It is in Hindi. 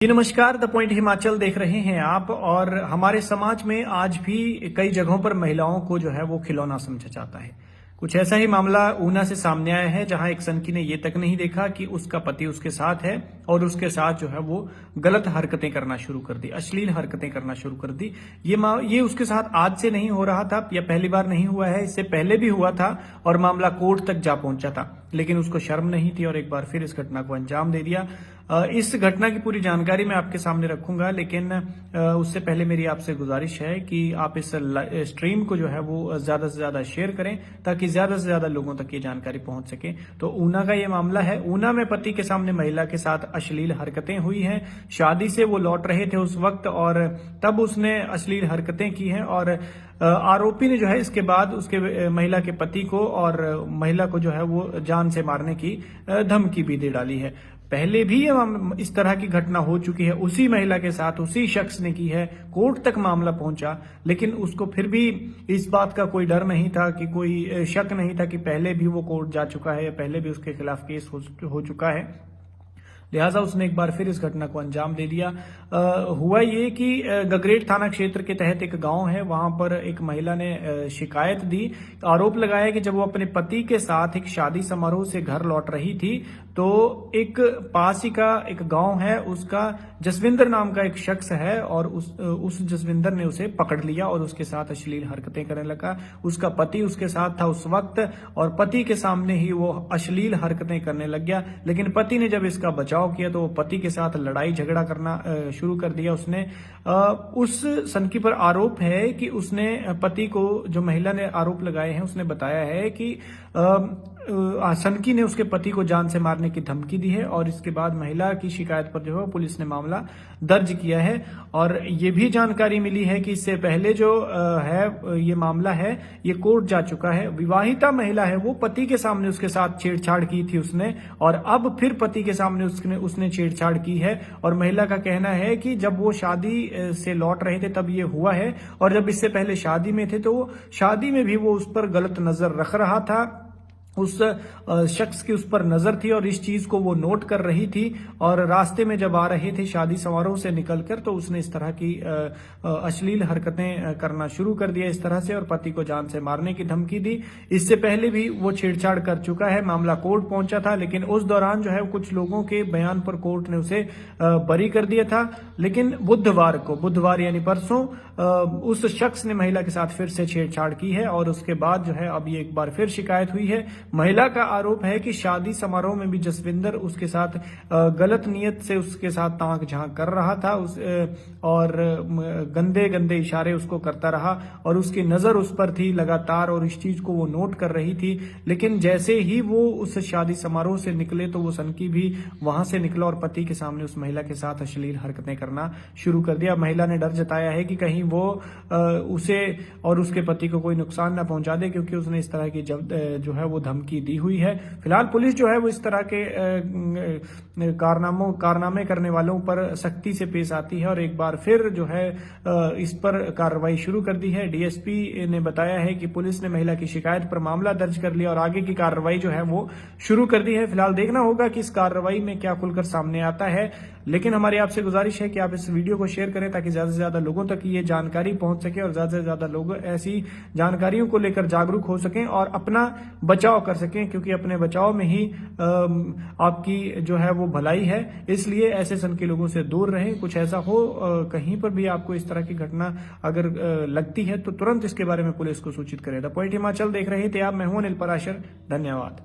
जी नमस्कार, द पॉइंट हिमाचल देख रहे हैं आप। और हमारे समाज में आज भी कई जगहों पर महिलाओं को जो है वो खिलौना समझा जाता है। कुछ ऐसा ही मामला ऊना से सामने आया है, जहां एक सनकी ने ये तक नहीं देखा कि उसका पति उसके साथ है और उसके साथ जो है वो गलत हरकतें करना शुरू कर दी, अश्लील हरकतें करना शुरू कर दी। ये उसके साथ आज से नहीं हो रहा था या पहली बार नहीं हुआ है, इससे पहले भी हुआ था और मामला कोर्ट तक जा पहुंचा था, लेकिन उसको शर्म नहीं थी और एक बार फिर इस घटना को अंजाम दे दिया। इस घटना की पूरी जानकारी मैं आपके सामने रखूंगा, लेकिन उससे पहले मेरी आपसे गुजारिश है कि आप इस स्ट्रीम को जो है वो ज्यादा से ज्यादा शेयर करें ताकि ज्यादा से ज्यादा लोगों तक ये जानकारी पहुंच सके। तो ऊना का ये मामला है। ऊना में पति के सामने महिला के साथ अश्लील हरकतें हुई हैं। शादी से वो लौट रहे थे उस वक्त और तब उसने अश्लील हरकतें की हैं और आरोपी ने जो है इसके बाद उसके महिला के पति को और महिला को जो है वो जान से मारने की धमकी भी दे डाली है। पहले भी इस तरह की घटना हो चुकी है, उसी महिला के साथ उसी शख्स ने की है। कोर्ट तक मामला पहुंचा, लेकिन उसको फिर भी इस बात का कोई डर नहीं था कि कोई शक नहीं था कि पहले भी वो कोर्ट जा चुका है या पहले भी उसके खिलाफ केस हो चुका है, लिहाजा उसने एक बार फिर इस घटना को अंजाम दे दिया। हुआ ये कि गगरेट थाना क्षेत्र के तहत एक गांव है, वहां पर एक महिला ने शिकायत दी, आरोप लगाया कि जब वो अपने पति के साथ एक शादी समारोह से घर लौट रही थी तो एक पास ही का एक गांव है, उसका जसविंदर नाम का एक शख्स है और उस जसविंदर ने उसे पकड़ लिया और उसके साथ अश्लील हरकतें करने लगा। उसका पति उसके साथ था उस वक्त और पति के सामने ही वो अश्लील हरकतें करने लग गया, लेकिन पति ने जब इसका बचाव किया तो वो पति के साथ लड़ाई झगड़ा करना शुरू कर दिया उसने। उस सनकी पर आरोप है कि उसने पति को, जो महिला ने आरोप लगाए हैं, उसने बताया है कि सनकी ने उसके पति को जान से मारने की धमकी दी है और इसके बाद महिला की शिकायत पर जो है पुलिस ने मामला दर्ज किया है। और ये भी जानकारी मिली है कि इससे पहले जो है ये मामला है ये कोर्ट जा चुका है। विवाहिता महिला है, वो पति के सामने उसके साथ छेड़छाड़ की थी उसने और अब फिर पति के सामने उसने छेड़छाड़ की है। और महिला का कहना है कि जब वो शादी से लौट रहे थे तब ये हुआ है और जब इससे पहले शादी में थे तो शादी में भी वो उस पर गलत नजर रख रहा था, उस शख्स की उस पर नजर थी और इस चीज को वो नोट कर रही थी। और रास्ते में जब आ रहे थे शादी समारोह से निकलकर तो उसने इस तरह की अश्लील हरकतें करना शुरू कर दिया इस तरह से और पति को जान से मारने की धमकी दी। इससे पहले भी वो छेड़छाड़ कर चुका है। मामला कोर्ट पहुंचा था, लेकिन उस दौरान जो है कुछ लोगों के बयान पर कोर्ट ने उसे बरी कर दिया था। लेकिन बुधवार यानी परसों उस शख्स ने महिला के साथ फिर से छेड़छाड़ की है और उसके बाद जो है अब ये एक बार फिर शिकायत हुई है। महिला का आरोप है कि शादी समारोह में भी जसविंदर उसके साथ गलत नियत से उसके साथ ताक झांक कर रहा था और गंदे गंदे इशारे उसको करता रहा और उसकी नजर उस पर थी लगातार और इस चीज को वो नोट कर रही थी। लेकिन जैसे ही वो उस शादी समारोह से निकले तो वो सनकी भी वहां से निकला और पति के सामने उस महिला के साथ अश्लील हरकतें करना शुरू कर दिया। महिला ने डर जताया है कि कहीं वो उसे और उसके पति को कोई नुकसान न पहुंचा दे, क्योंकि उसने इस तरह की जो है वो धमकी दी हुई है। फिलहाल पुलिस जो है वो इस तरह के कारनामे करने वालों पर सख्ती से पेश आती है और एक बार फिर जो है इस पर कार्रवाई शुरू कर दी है। डीएसपी ने बताया है कि पुलिस ने महिला की शिकायत पर मामला दर्ज कर लिया और आगे की कार्रवाई जो है वो शुरू कर दी है। फिलहाल देखना होगा कि इस कार्रवाई में क्या खुलकर सामने आता है, लेकिन हमारी आपसे गुजारिश है कि आप इस वीडियो को शेयर करें ताकि ज्यादा से ज्यादा लोगों तक ये जानकारी पहुंच सके और ज्यादा से ज्यादा लोग ऐसी जानकारियों को लेकर जागरूक हो सकें और अपना बचाव कर सकें, क्योंकि अपने बचाव में ही आपकी जो है वो भलाई है। इसलिए ऐसे सन के लोगों से दूर रहें। कुछ ऐसा हो कहीं पर भी आपको इस तरह की घटना अगर लगती है तो तुरंत इसके बारे में पुलिस को सूचित करें। द पॉइंट हिमाचल देख रहे थे आप, मैं हूं अनिल पराशर। धन्यवाद।